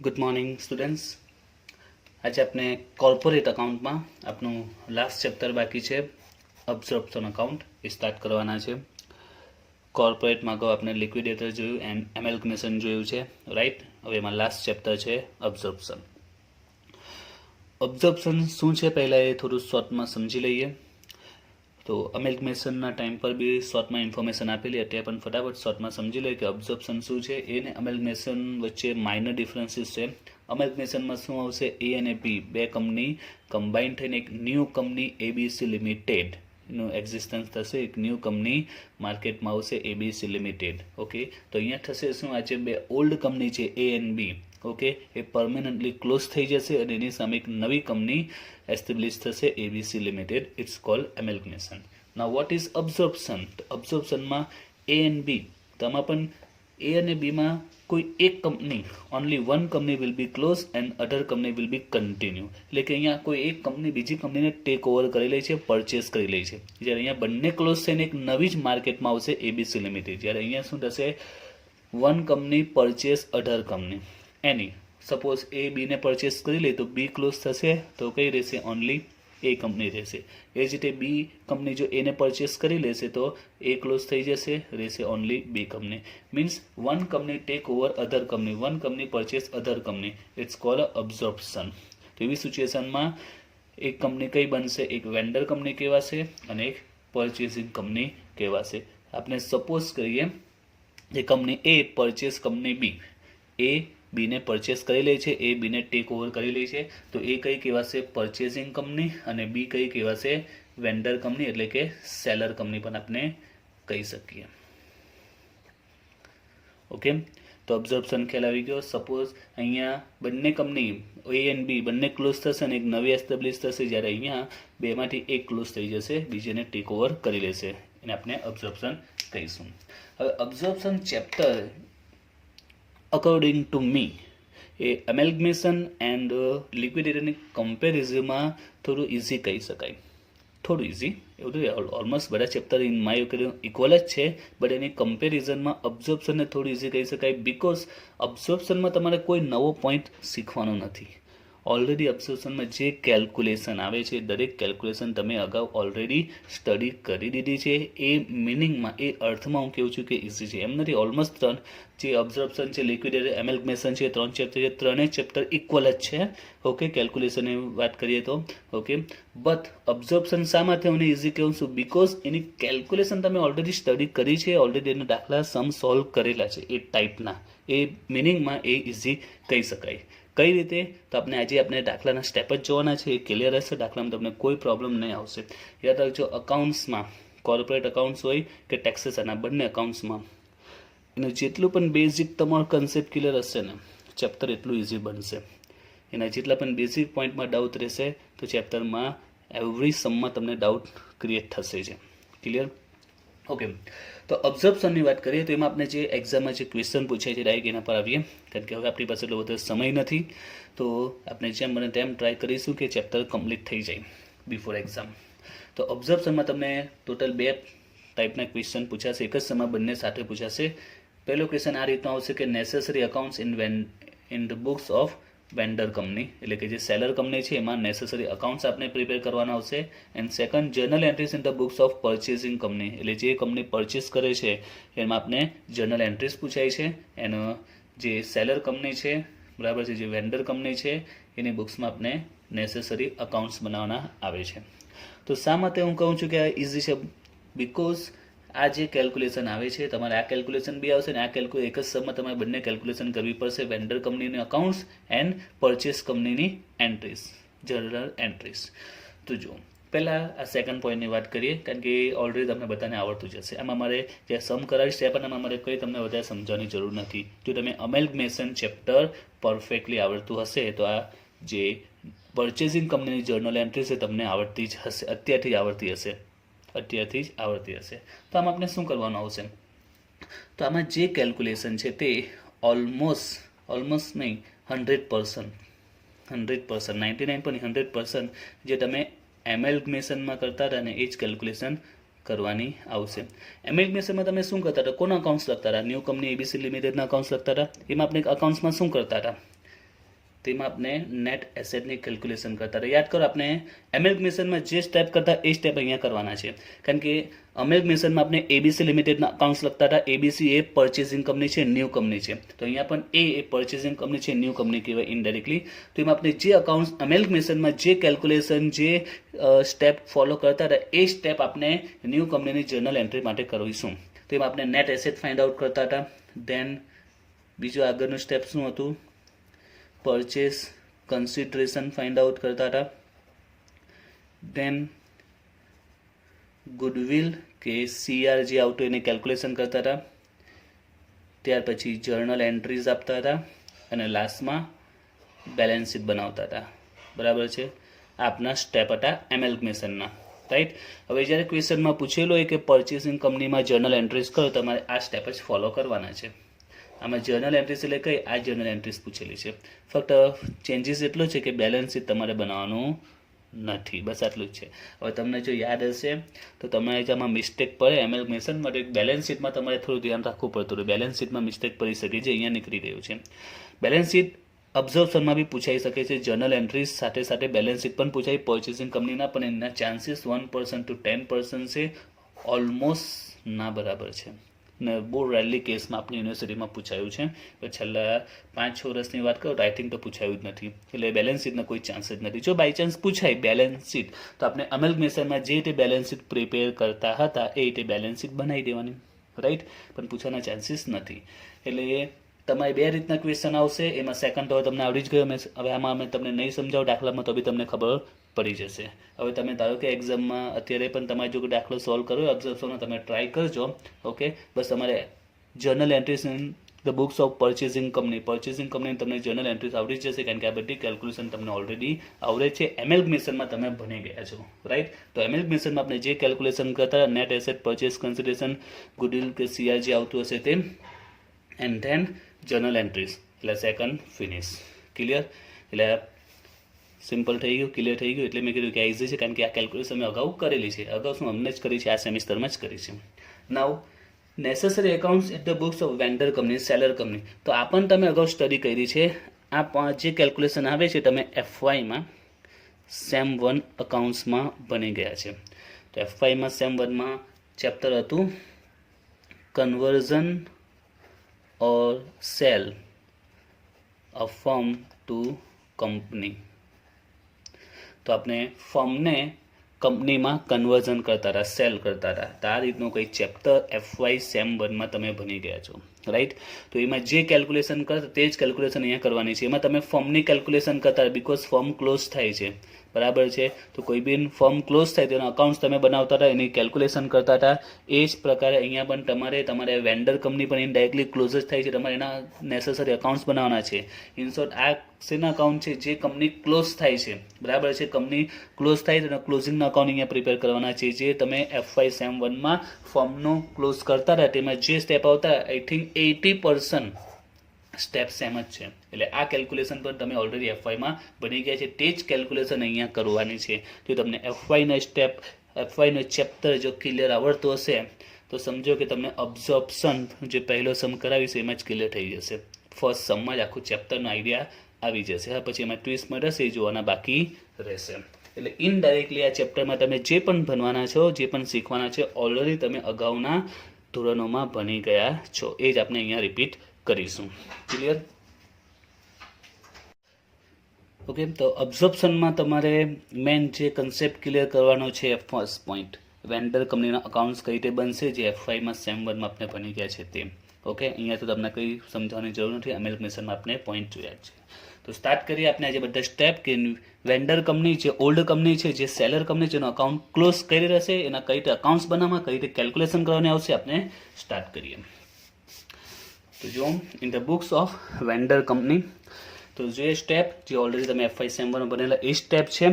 Good morning students. આજે આપણે corporate અકાઉન્ટમાં આપણું લાસ્ટ ચેપ્ટર બાકી છે, અબ્ઝોર્પ્શન અકાઉન્ટ એ સ્ટાર્ટ કરવાના છે. કોર્પોરેટમાં અગાઉ આપણે લિક્વિડેટર જોયું એન્ડ એમેલ્ગમેશન જોયું છે, રાઈટ. હવે એમાં લાસ્ટ ચેપ્ટર છે અબ્ઝોર્પ્શન. અબ્ઝોર્પ્શન શું છે પહેલાં એ થોડું શોર્ટમાં સમજી લઈએ. તો અમેલ્ગમેશનના ટાઈમ પર બી શોર્ટમાં ઇન્ફોર્મેશન આપેલી હતી, પણ ફટાફટ શોર્ટમાં સમજી લઈએ કે અબ્ઝોર્પ્શન શું છે. એ ને અમેલ્ગમેશન વચ્ચે માઇનર ડિફરન્સીસ છે. અમેલ્ગમેશનમાં શું આવશે, એ અને બી બે કંપની કમ્બાઇન થઈને એક ન્યૂ કંપની એબીસી લિમિટેડ નું એક્ઝિસ્ટન્સ થશે. એક ન્યૂ કંપની માર્કેટમાં આવશે, એબીસી લિમિટેડ. ઓકે, તો અહીંયા થશે શું, આજે બે ઓલ્ડ કંપની છે A and B, okay, A permanently close થઈ જશે અને એની સામે એક નવી કંપની એસ્ટેબ્લિશ થશે, ABC limited. It's called amalgamation. Now what is absorption? અબ્ઝોર્પ્શનમાં એ એન્ડ બી, તેમાં પણ એ અને બીમાં કોઈ એક company, only one company will be close and other company will be continue. એટલે કે અહીંયા કોઈ એક કંપની બીજી કંપનીને ટેક ઓવર કરી લે છે, પરચેસ કરી લે છે. જ્યારે અહીંયા બંને ક્લોઝ થઈને એક નવી જ માર્કેટમાં આવશે, એબીસી લિમિટેડ. જ્યારે અહીંયા શું થશે, one company purchase other company એની. સપોઝ એ બીને પરચેસ કરી લે તો બી ક્લોઝ થશે, તો કઈ રહેશે, ઓનલી એ કંપની રહેશે. એ જ રીતે બી કંપની જો એને પરચેસ કરી લેશે તો એ ક્લોઝ થઈ જશે, રહેશે only B company. Means one company take over other company, one company purchase other company. It's called absorption. તો એવી સિચ્યુએશનમાં એક કંપની કઈ બનશે, એક વેન્ડર કંપની કહેવાશે અને એક પરચેસિંગ કંપની કહેવાશે. આપણે સપોઝ કરીએ કે કંપની એ પરચેસ કંપની બી, એ બીને પરચેસ કરી લે છે, એ બીને ટેક ઓવર કરી લે છે, તો એ કઈ કહેવાશે, પરચેસિંગ કંપની, અને બી કઈ કહેવાશે, વેન્ડર કંપની, એટલે કે સેલર કંપની પણ આપણે કહી શકીએ. ઓકે, તો અબ્ઝોર્પ્શન ખ્યાલ આવી ગયો. સપોઝ અહીંયા બંને કંપની એ એન્ડ બી બંને ક્લોઝ થશે અને એક નવી એસ્ટેબ્લિશ થશે. જ્યારે અહીંયા બેમાંથી એક ક્લોઝ થઈ જશે, બીજીને ટેક ઓવર કરી લેશે, એને આપણે અબ્ઝોર્પ્શન કહીશું. હવે absorption chapter according to me એ એમેલ્ગમેશન એન્ડ લિક્વિડેટરની કમ્પેરિઝનમાં થોડું ઇઝી કહી શકાય. થોડું ઇઝી એવું તો ઓલમોસ્ટ બધા chapter in my opinion equal જ છે, બટ એની કમ્પેરિઝનમાં અબ્ઝોર્પ્શનને થોડું ઇઝી કહી શકાય. બિકોઝ અબ્ઝોર્પ્શનમાં તમારે કોઈ નવો પોઈન્ટ શીખવાનો નથી. ઓલરેડી અબ્ઝોર્પ્શનમાં જે કેલ્ક્યુલેશન આવે છે, દરેક કેલ્ક્યુલેશન તમે અગાઉ ઓલરેડી સ્ટડી કરી દીધી છે. એ મિનિંગમાં, એ અર્થમાં હું કહું છું કે ઇઝી છે. એમ નથી, ઓલમોસ્ટ ત્રણ જે અબ્ઝોર્પ્શન છે, લિક્વિડેટર, એમેલ્ગમેશન છે, ત્રણ ચેપ્ટર છે, ત્રણેય ચેપ્ટર ઇક્વલ જ છે. ઓકે, કેલ્ક્યુલેશનની વાત કરીએ તો. ઓકે, બટ અબ્ઝોર્પ્શન શા માટે હું ઇઝી કહું છું, બિકોઝ એની કેલ્ક્યુલેશન તમે ઓલરેડી સ્ટડી કરી છે, ઓલરેડી એના દાખલા સમ સોલ્વ કરેલા છે એ ટાઈપના. એ મિનિંગમાં એ ઇઝી કહી શકાય. કઈ રીતે? તો આપણે દાખલાના સ્ટેપ જ જોવાના છે, એ ક્લિયર હશે. દાખલામાં તમને કોઈ પ્રોબ્લેમ નહીં આવશે. યાદ રાખજો, અકાઉન્ટ્સમાં, કોર્પોરેટ અકાઉન્ટ્સ હોય કે ટેક્સેશન, આ બંને અકાઉન્ટ્સમાં એનું જેટલું પણ બેઝિક તમારો કન્સેપ્ટ ક્લિયર હશે ને, ચેપ્ટર એટલું ઇઝી બનશે. એના જેટલા પણ બેઝિક પોઈન્ટમાં ડાઉટ રહેશે તો ચેપ્ટરમાં એવરી સમમાં તમને ડાઉટ ક્રિએટ થશે છે. ક્લિયર? ઓકે, તો અબ્ઝોર્પ્શનની વાત કરીએ તો એમાં આપણે જે એક્ઝામમાં જે ક્વેશ્ચન પૂછાય છે ડાયરેક્ટ એના પર આવીએ, કારણ કે હવે આપણી પાસે એટલો બધો સમય નથી. તો આપણે જેમ બને તેમ ટ્રાય કરીશું કે ચેપ્ટર કમ્પ્લીટ થઈ જાય બિફોર એક્ઝામ. તો અબ્ઝોર્પ્શનમાં તમને ટોટલ બે ટાઈપના ક્વેશ્ચન પૂછાશે, એક જ સમય બંને સાથે પૂછાશે. પહેલો ક્વેશ્ચન આ રીતનો આવશે કે necessary accounts in the books of vendor company, એટલે કે જે સેલર કંપની છે એમાં નેસેસરી અકાઉન્ટ્સ આપણે પ્રિપેર કરવાના આવશે. And second, journal entries in the books of purchasing company, એટલે જે કંપની પરચેસ કરે છે એમાં આપણે જર્નલ એન્ટ્રીઝ પૂછાય છે. એનો જે સેલર કંપની છે, બરાબર છે, જે વેન્ડર કંપની છે એની બુક્સમાં આપણે નેસેસરી અકાઉન્ટ્સ બનાવવાના આવે છે. તો શા માટે હું કહું છું કે આ ઇઝી છે? બિકોઝ આ જે કેલ્ક્યુલેશન આવે છે, તમારે આ કેલ્ક્યુલેશન બી આવશે ને આ એક જ સમયમાં તમારે બંને કેલ્ક્યુલેશન કરવી પડશે, વેન્ડર કંપનીની અકાઉન્ટ્સ એન્ડ પરચેસ કંપનીની એન્ટ્રીઝ, જનરલ એન્ટ્રીઝ. તો જો પહેલાં આ સેકન્ડ પોઈન્ટની વાત કરીએ, કારણ કે ઓલરેડી તમને બધાને આવડતું જ હશે. આમાં મારે જે સમ કરાવીશ તે પણ આમાં મારે કંઈ તમને વધારે સમજવાની જરૂર નથી. જો તમે અમેલ્ગમેશન ચેપ્ટર પરફેક્ટલી આવડતું હશે તો આ જે પરચેસિંગ કંપનીની જર્નલ એન્ટ્રી છે તમને આવડતી જ હશે, અત્યારથી જ આવડતી હશે. તો આમાં આપણે શું કરવાનું આવશે? તો આમાં જે કેલ્ક્યુલેશન છે તે ઓલમોસ્ટ નહીં, 100%, 99.100% જે તમે એમેલ્ગમેશનમાં કરતા હતા ને એ જ કેલ્ક્યુલેશન કરવાની આવશે. એમેલ્ગમેશનમાં તમે શું કરતા હતા? કોના અકાઉન્ટ્સ લખતા હતા? ન્યૂ કંપની એબીસી લિમિટેડના અકાઉન્ટ્સ લખતા હતા. એમાં આપણે અકાઉન્ટ્સમાં શું કરતા હતા? તેમાં આપણે નેટ એસેટની કેલ્ક્યુલેશન કરતા હતા. યાદ કરો, આપણે એમેલ્ગમેશનમાં જે સ્ટેપ કરતા એ સ્ટેપ અહીંયા કરવાના છે. કારણ કે એમેલ્ગમેશનમાં આપણે એબીસી લિમિટેડના અકાઉન્ટ્સ લખતા હતા. એબીસી એ પરચેસિંગ કંપની છે, ન્યૂ કંપની છે. તો અહીંયા પણ એ પરચેસિંગ કંપની છે, ન્યૂ કંપની કહેવાય ઇનડાયરેક્ટલી. તો એમાં આપણે જે અકાઉન્ટ્સ એમેલ્ગમેશનમાં જે કેલ્ક્યુલેશન જે સ્ટેપ ફોલો કરતા હતા એ સ્ટેપ આપણે ન્યૂ કંપનીની જર્નલ એન્ટ્રી માટે કરીશું. તો એમાં આપણે નેટ એસેટ ફાઇન્ડ આઉટ કરતા હતા. દેન બીજું આગળનું સ્ટેપ શું હતું? પરચેસ કન્સિડરેશન ફાઇન્ડ આઉટ કરતા હતા. દેન ગુડવિલ કે સીઆર જે આવતું એને કેલ્ક્યુલેશન કરતા હતા. ત્યાર પછી જર્નલ એન્ટ્રીઝ આપતા હતા અને લાસ્ટમાં બેલેન્સ શીટ બનાવતા હતા. બરાબર છે? આપના સ્ટેપ હતા એમેલ્ગમેશનના. રાઈટ. હવે જ્યારે ક્વેશ્ચનમાં પૂછેલો હોય કે પરચેસિંગ કંપનીમાં જર્નલ એન્ટ્રીઝ કરો, તમારે આ સ્ટેપ જ ફોલો કરવાના છે. આમાં જર્નલ એન્ટ્રીઝ એટલે કઈ? આ જર્નલ એન્ટ્રીઝ પૂછેલી છે. ફક્ત ચેન્જીસ એટલો છે કે બેલેન્સ શીટ તમારે બનાવવાનું નથી. બસ આટલું જ છે. હવે તમને જો યાદ હશે તો તમારે જેમાં મિસ્ટેક પડે એમેલ્ગમેશન માટે બેલેન્સ શીટમાં તમારે થોડું ધ્યાન રાખવું પડતું હતું. બેલેન્સ શીટમાં મિસ્ટેક પડી શકે છે, અહીંયા નીકળી ગયું છે. બેલેન્સ શીટ અબ્ઝર્વશનમાં બી પૂછાઈ શકે છે. જર્નલ એન્ટ્રીઝ સાથે સાથે બેલેન્સ શીટ પણ પૂછાય પરચેસિંગ કંપનીના, પણ એના ચાન્સીસ 1% to 10% છે. ઓલમોસ્ટ ના બરાબર છે ને બહુ રેરલી કેસમાં આપણી યુનિવર્સિટીમાં પૂછાયું છે. તો છેલ્લા 5-6 વર્ષની વાત કરો તો આઈ થિંક તો પૂછાયું જ નથી. એટલે બેલેન્સ શીટના કોઈ ચાન્સ જ નથી. જો બાય ચાન્સ પૂછાય બેલેન્સ શીટ તો આપણે એમેલ્ગમેશનમાં જે રીતે બેલેન્સ શીટ પ્રિપેર કરતા હતા એ રીતે બેલેન્સ શીટ બનાવી દેવાની. રાઈટ. પણ પૂછવાના ચાન્સીસ નથી. એટલે તમારે બે રીતના ક્વેશ્ચન આવશે. એમાં સેકન્ડ તો તમને આવડી જ ગયો. હવે આમાં અમે તમને નહીં સમજાવું દાખલામાં તો બી તમને ખબર પડી જશે. હવે તમે ધારો કે એક્ઝામમાં અત્યારે પણ તમારે જો દાખલો સોલ્વ કરવો ઓબ્ઝર્વેશનમાં તમે ટ્રાય કરજો. ઓકે. બસ તમારે journal entries in the books of purchasing company તમને જર્નલ એન્ટ્રીઝ આવડી જશે. કારણ કે આ બધી કેલ્ક્યુલેશન તમને ઓલરેડી આવડે છે. એમેલ્ગમેશનમાં તમે ભણી ગયા છો. રાઈટ. તો એમેલ્ગમેશનમાં આપણે જે કેલ્ક્યુલેશન કરતા net asset, purchase consideration, goodwill કે સીઆર જે આવતું હશે તે, એન્ડ ધેન જર્નલ એન્ટ્રીઝ. એટલે સેકન્ડ ફિનિશ. ક્લિયર? એટલે સિમ્પલ થઈ ગયું, ક્લિયર થઈ ગયું. એટલે મેં કીધું કે આ ઇઝી છે કારણ કે આ કેલ્ક્યુલેશન મેં અગાઉ કરેલી છે. અગાઉ શું અમને જ કરી છે, આ સેમિસ્ટરમાં જ કરી છે. Now necessary accounts in the books of vendor company, seller company. તો આ પણ તમે અગાઉ સ્ટડી કરી છે. આ જે કેલ્ક્યુલેશન આવે છે તમે એફવાયમાં સેમ 1 અકાઉન્ટ્સમાં બની ગયા છે. તો એફવાયમાં સેમ 1માં ચેપ્ટર હતું કન્વર્ઝન ઓર સેલ અ ફર્મ ટુ કંપની. તો આપણે ફર્મને કંપનીમાં કન્વર્ઝન કરતા હતા, સેલ કરતા હતા. તો આ રીતનું કંઈ ચેપ્ટર એફવાય સેમ 1માં તમે ભણી ગયા છો. રાઈટ. તો એમાં જે કેલ્ક્યુલેશન કરતા તે જ કેલ્ક્યુલેશન અહીંયા કરવાની છે. એમાં તમે ફર્મની કેલ્ક્યુલેશન કરતા બિકોઝ ફર્મ ક્લોઝ થાય છે. બરાબર છે? તો કોઈ બી ફર્મ ક્લોઝ થાય તેના અકાઉન્ટ્સ તમે બનાવતા હતા, એની કેલ્ક્યુલેશન કરતા હતા. એ જ પ્રકારે અહીંયા પણ તમારે વેન્ડર કંપની પણ ઇનડાયરેક્ટલી ક્લોઝ જ થાય છે. તમારે એના નેસેસરી અકાઉન્ટ્સ બનાવવાના છે. ઇન શોર્ટ આ શેના અકાઉન્ટ છે? જે કંપની ક્લોઝ થાય છે. બરાબર છે? કંપની ક્લોઝ થાય છે, ક્લોઝિંગના અકાઉન્ટ અહીંયા પ્રિપેર કરવાના છે. જે તમે એફવાય સેમ 1માં ફર્મનો ક્લોઝ કરતા હતા તેમાં જે સ્ટેપ આવતા આઈ થિંક 80% સ્ટેપ સેમ જ છે. એટલે આ કેલ્ક્યુલેશન પર તમે ઓલરેડી એફવાયમાં બની ગયા છે. તે જ કેલ્ક્યુલેશન અહીંયા કરવાની છે. જો તમને એફવાયનો ચેપ્ટર જો ક્લિયર આવડતો હશે તો સમજો કે તમને અબ્ઝોર્પ્શન જે પહેલો સમ કરાવીશે એમાં જ ક્લિયર થઈ જશે. ફર્સ્ટ સમમાં જ આખું ચેપ્ટરનો આઈડિયા આવી જશે. હા, પછી એમાં ટ્વિસ્ટ મળશે એ જોવાના બાકી રહેશે. એટલે ઇનડાયરેક્ટલી આ ચેપ્ટરમાં તમે જે પણ ભણવાના છો, જે પણ શીખવાના છે, ઓલરેડી તમે અગાઉના ધોરણોમાં ભણી ગયા છો. એ જ આપણે અહીંયા રિપીટ કરીશું. ક્લિયર? ઓકે. તો અબ્ઝર્પ્શનમાં તમારે મેન જે કન્સેપ્ટ ક્લિયર કરવાનો છે ફર્સ્ટ પોઈન્ટ, વેન્ડર કંપનીના અકાઉન્ટ્સ કઈ રીતે બનશે, જે એફવાયમાં સેમ 1માં આપણે ભણી ગયા છે તે. ઓકે. અહીંયા તો તમને કંઈ સમજાવવાની જરૂર નથી. એમેલ્ગમેશનમાં આપણે પોઈન્ટ જોયા છે. તો સ્ટાર્ટ કરીએ આપણે આજે બધા સ્ટેપ કે વેન્ડર કંપની જે ઓલ્ડ કંપની છે, જે સેલર કંપની જેનો અકાઉન્ટ ક્લોઝ કરી રહેશે, એના કઈ રીતે અકાઉન્ટ્સ બનાવવા, કઈ રીતે કેલ્ક્યુલેશન કરવાની આવશે, આપણે સ્ટાર્ટ કરીએ. તો જો in the books of vendor company, તો જે સ્ટેપ જે ઓલરેડી તમે એફવાય સેમ 1માં બનેલા એ સ્ટેપ છે.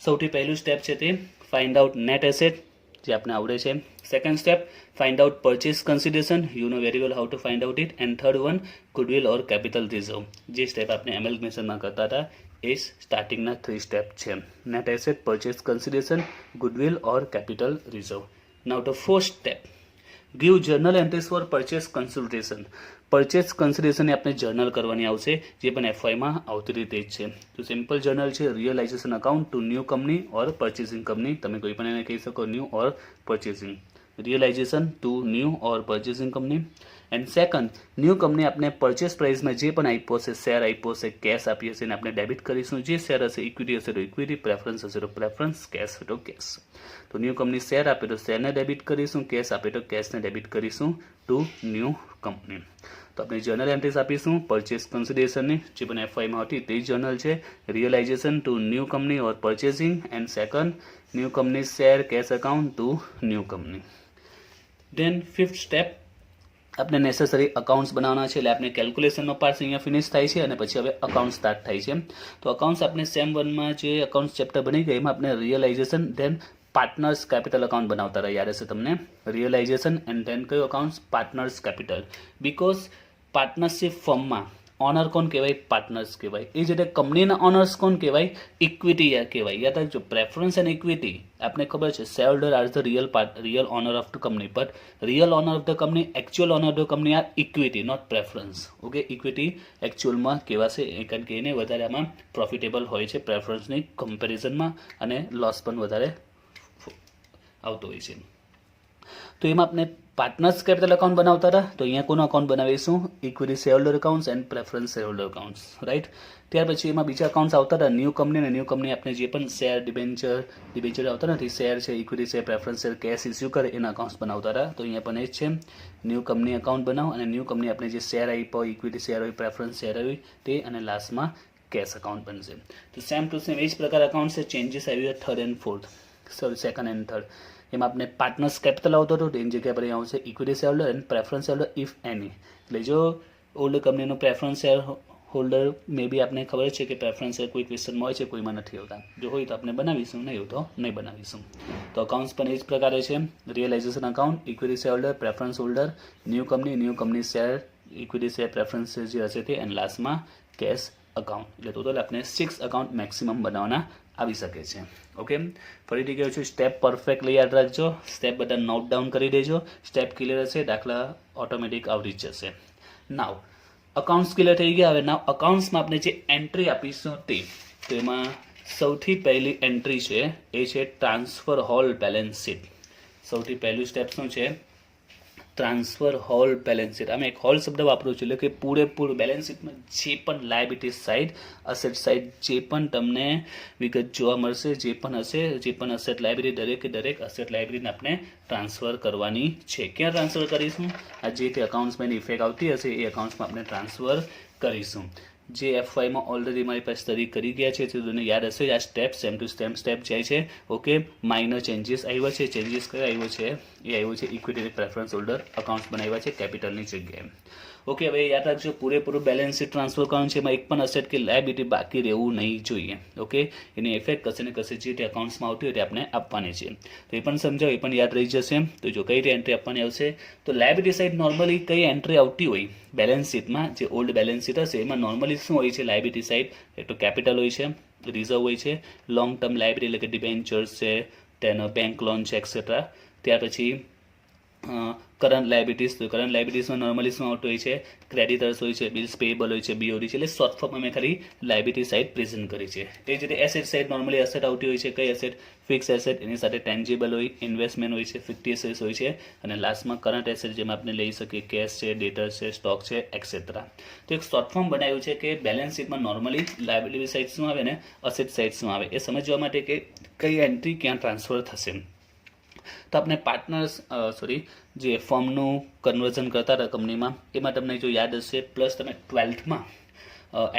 સૌથી પહેલું સ્ટેપ છે તે ફાઇન્ડ આઉટ નેટ એસેટ, જે આપણે આવડે છે. Second step find out purchase consideration, you know very well how to find out it. And third one goodwill or capital reserve. જે સ્ટેપ આપણે એમેલ્ગમેશનમાં કરતા હતા એ સ્ટાર્ટિંગના 3 સ્ટેપ છે. Net asset, purchase consideration, goodwill or capital reserve. Now the fourth step, give journal entries for purchase consideration. Purchase કન્સિડરેશનની આપણે જર્નલ કરવાની આવશે, જે પણ એફવાયમાં આવતી રીતે જ છે. તો સિમ્પલ જર્નલ છે realisation account to new company or purchasing company. તમે કોઈ પણ એને કહી શકો, new or purchasing. Realisation to new or purchasing company. And second, new company આપણે પરચેસ પ્રાઇસમાં જે પણ આપ્યો હશે, શેર આપ્યો હશે, કેશ આપી હશે, એને આપણે ડેબિટ કરીશું. જે શેર હશે, ઇક્વિટી હશે તો ઇક્વિટી, પ્રેફરન્સ હશે તો પ્રેફરન્સ, કેશ હશે તો કેશ. તો ન્યૂ કંપની શેર આપે તો શેરને ડેબિટ કરીશું, કેશ આપે તો કેશને ડેબિટ કરીશું ટુ ન્યૂ કંપની. તો આપણે જર્નલ એન્ટ્રીઝ આપીશું પરચેસ કન્સિડરેશનની, જે પણ એફઆઈમાં હતી તે જર્નલ છે. Realisation to new company or purchasing. And second, new company share cash account to new company. Then fifth step, આપણે નેસેસરી અકાઉન્ટ્સ બનાવવાના છે. એટલે આપણે કેલ્ક્યુલેશનનો પાર્ટ અહીંયા ફિનિશ થાય છે અને પછી હવે અકાઉન્ટ સ્ટાર્ટ થાય છે. તો અકાઉન્ટ્સ આપણે સેમ 1માં જે અકાઉન્ટ ચેપ્ટર બની ગઈ એમાં આપણે realisation, then partners capital account બનાવતા રહ્યા. યાદ હશે તમને, રિયલાઇઝેશન એન્ડ ધેન કયું account? Partners capital. Because partnership ફર્મમાં ઓનર કોણ કહેવાય? પાર્ટનર્સ કહેવાય. એ જ રીતે કંપનીના ઓનર્સ કોણ કહેવાય? ઇક્વિટી કહેવાય. યાદ રાખજો, પ્રેફરન્સ એન્ડ ઇક્વિટી આપણે ખબર છે, share holder are the real owner of the company, but real owner of the company, actual owner of the company are equity, not preference. Okay, equity એકચ્યુઅલમાં કહેવાશે, કારણ કે એને વધારે આમાં પ્રોફિટેબલ હોય છે પ્રેફરન્સની કમ્પેરિઝનમાં, અને લોસ પણ વધારે આવતો હોય છે. તો એમાં આપણે પાર્ટનર્સ કેપિટલ અકાઉન્ટ બનાવતા હતા. તો અહીંયા કોનું અકાઉન્ટ બનાવીશું? Equity share holder account and preference share holder account, right. ત્યાર પછી એમાં બીજા અકાઉન્ટ્સ આવતા હતા ન્યૂ કંપની. અને ન્યૂ કંપની આપણે જે પણ શેર, ડિબેન્ચર આવતા નથી, શેર છે, equity share, preference share, cash issue કરે એના અકાઉન્ટ્સ બનાવતા હતા. તો અહીંયા પણ એ જ છે, ન્યૂ કંપની અકાઉન્ટ બનાવો અને ન્યૂ કંપની આપણે જે શેર આપ્યો, ઇક્વિટી શેર હોય, પ્રેફરન્સ શેર હોય તે, અને લાસ્ટમાં કેશ અકાઉન્ટ બનશે. તો સેમ ટુ સેમ એ જ પ્રકાર અકાઉન્ટ છે. ચેન્જીસ આવ્યું third and fourth, sorry second and third. એમાં આપણે પાર્ટનર્સ કેપિટલ આવતો હતો, તેની જગ્યા પર અહીંયા આવશે equity share holder and preference holder if એની. એટલે જો ઓલ્ડ કંપનીનો પ્રેફરન્સ શેર હોલ્ડર મે બી આપણે ખબર છે કે પ્રેફરન્સ શેર કોઈ ક્વેશ્ચનમાં હોય છે, કોઈમાં નથી હોતા. જો હોય તો આપણે બનાવીશું, નહીં હોય તો નહીં બનાવીશું. તો અકાઉન્ટ્સ પણ એ જ પ્રકારે છે. Realisation account, equity share holder, preference holder, new company share, equity share, preference share જે હશે તે, એન્ડ લાસ્ટમાં કેશ અકાઉન્ટ. એટલે ટોટલ આપણે 6 અકાઉન્ટ મેક્સિમમ બનાવવાના આવી શકે છે. ઓકે, ફરીથી કહું છું, સ્ટેપ પરફેક્ટલી યાદ રાખજો, સ્ટેપ બધા નોટ ડાઉન કરી દેજો. સ્ટેપ ક્લિયર હશે, દાખલા ઓટોમેટિક આવડી જ જશે. નાવ અકાઉન્ટ્સ ક્લિયર થઈ ગયા. હવે નાવ અકાઉન્ટ્સમાં આપણે જે એન્ટ્રી આપીશું તે, તો એમાં સૌથી પહેલી એન્ટ્રી છે એ છે ટ્રાન્સફર હોલ બેલેન્સ શીટ. સૌથી પહેલું સ્ટેપ શું છે? Transfer whole balance sheet. આમાં એક હોલ શબ્દ વાપરું છું, એટલે કે પૂરેપૂરું બેલેન્સ શીટમાં જે પણ લાયબિલિટી સાઇડ, અસેટ સાઇડ જે પણ તમને વિગત જોવા મળશે, જે પણ હશે, જે પણ અસેટ લાયબિલિટી, દરેકે દરેક અસેટ લાયબિલિટીને આપણે ટ્રાન્સફર કરવાની છે. ક્યાં ટ્રાન્સફર કરીશું? આ જે તે અકાઉન્ટ્સમાં એની ઇફેક્ટ આવતી હશે એ અકાઉન્ટ્સમાં આપણે ટ્રાન્સફર કરીશું. જે એફવાયમાં ઓલરેડી મારી પાસે સ્ટડી કરી ગયા છે, તો તમને યાદ હશે આ સ્ટેપ સેમ ટુ સ્ટેપ જાય છે. ઓકે, માઇનર ચેન્જીસ આવ્યા છે. ચેન્જીસ કયો આવ્યો છે? એ આવ્યો છે ઇક્વિટી પ્રેફરન્સ હોલ્ડર અકાઉન્ટ્સ બનાવ્યા છે કેપિટલની જગ્યાએ. ઓકે, હવે યાદ રાખજો, પૂરેપૂરું બેલેન્સ શીટ ટ્રાન્સફર કરવાનું છે. એમાં એક પણ અસેટ કે લાયબિલિટી બાકી રહેવું નહીં જોઈએ. ઓકે, એની ઇફેક્ટ કશે ને કશે જે તે અકાઉન્ટ્સમાં આવતી હોય તે આપણે આપવાની છે. તો એ પણ સમજાવો, એ પણ યાદ રહી જશે. તો જો કઈ રીતે એન્ટ્રી આપવાની આવશે, તો લાયબિલિટી સાઇડ નોર્મલી કઈ એન્ટ્રી આવતી હોય બેલેન્સ શીટમાં, જે ઓલ્ડ બેલેન્સ શીટ હશે એમાં નોર્મલી શું હોય છે? લાયબિલિટી સાઇડ એક તો કેપિટલ હોય છે, રિઝર્વ હોય છે, લોંગ ટર્મ લાયબિલિટી એટલે કે ડિબેન્ચર્સ છે, તેનો બેંક લોન છે, એક્સેટ્રા. ત્યાર પછી કરંટ લાયબિલિટીઝ. તો કરંટ લાયબિલિટીઝમાં નોર્મલી શું આવતું હોય છે? ક્રેડિટર્સ હોય છે, બિલ્સ પેએબલ હોય છે, બીઓડી છે. એટલે શોર્ટ ફોર્મમાં મેં ખાલી લાયબિલિટી સાઇડ પ્રેઝન્ટ કરી છે. એ જ રીતે એસેટ સાઇડ નોર્મલી એસેટ આવતી હોય છે. કઈ એસેટ? ફિક્સ એસેટ, એની સાથે ટેન્જિબલ હોય, ઇન્વેસ્ટમેન્ટ હોય છે, ફિક્ટિશિયસ હોય છે, અને લાસ્ટમાં કરંટ એસેટ જેમાં આપણે લઈ શકીએ કેશ છે, ડેટર્સ છે, સ્ટોક છે, એક્સેટ્રા. તો એક શોર્ટ ફોર્મ બનાવ્યું છે કે બેલેન્સ શીટમાં નોર્મલી લાયબિલિટી સાઇડ શું આવે ને અસેટ સાઇડ શું આવે, એ સમજવા માટે કે કઈ એન્ટ્રી ક્યાં ટ્રાન્સફર થશે. તો આપણે પાર્ટનર્સ જે ફર્મનું કન્વર્ઝન કરતા હતા કંપનીમાં, એમાં તમને જો યાદ હશે, પ્લસ તમે 12થમાં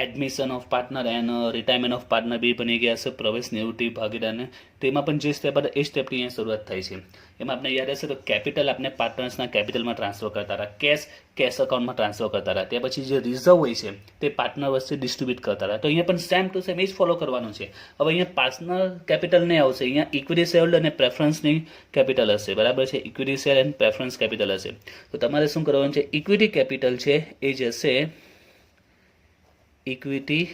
admission of partner and retirement of partner બી બની ગયા હશે, પ્રવેશ નિવૃત્તિ ભાગીદારને. તેમાં પણ જે સ્ટેપ હતા એ સ્ટેપની અહીંયા શરૂઆત થાય છે. એમાં આપણે યાદ હશે તો કેપિટલ આપણે પાર્ટનર્સના કેપિટલમાં ટ્રાન્સફર કરતા હતા, કેશ અકાઉન્ટમાં ટ્રાન્સફર કરતા હતા. ત્યાર પછી જે રિઝર્વ હોય છે તે પાર્ટનર વચ્ચે ડિસ્ટ્રીબ્યુટ કરતા હતા. તો અહીંયા પણ સેમ ટુ સેમ એ જ ફોલો કરવાનું છે. હવે અહીંયા પાર્ટનર કેપિટલ નહીં આવશે, અહીંયા ઇક્વિટી શેર હોલ્ડર અને પ્રેફરન્સની કેપિટલ હશે, બરાબર છે? Equity share and preference capital હશે. તો તમારે શું કરવાનું છે? ઇક્વિટી કેપિટલ છે એ જશે ઇક્વિટી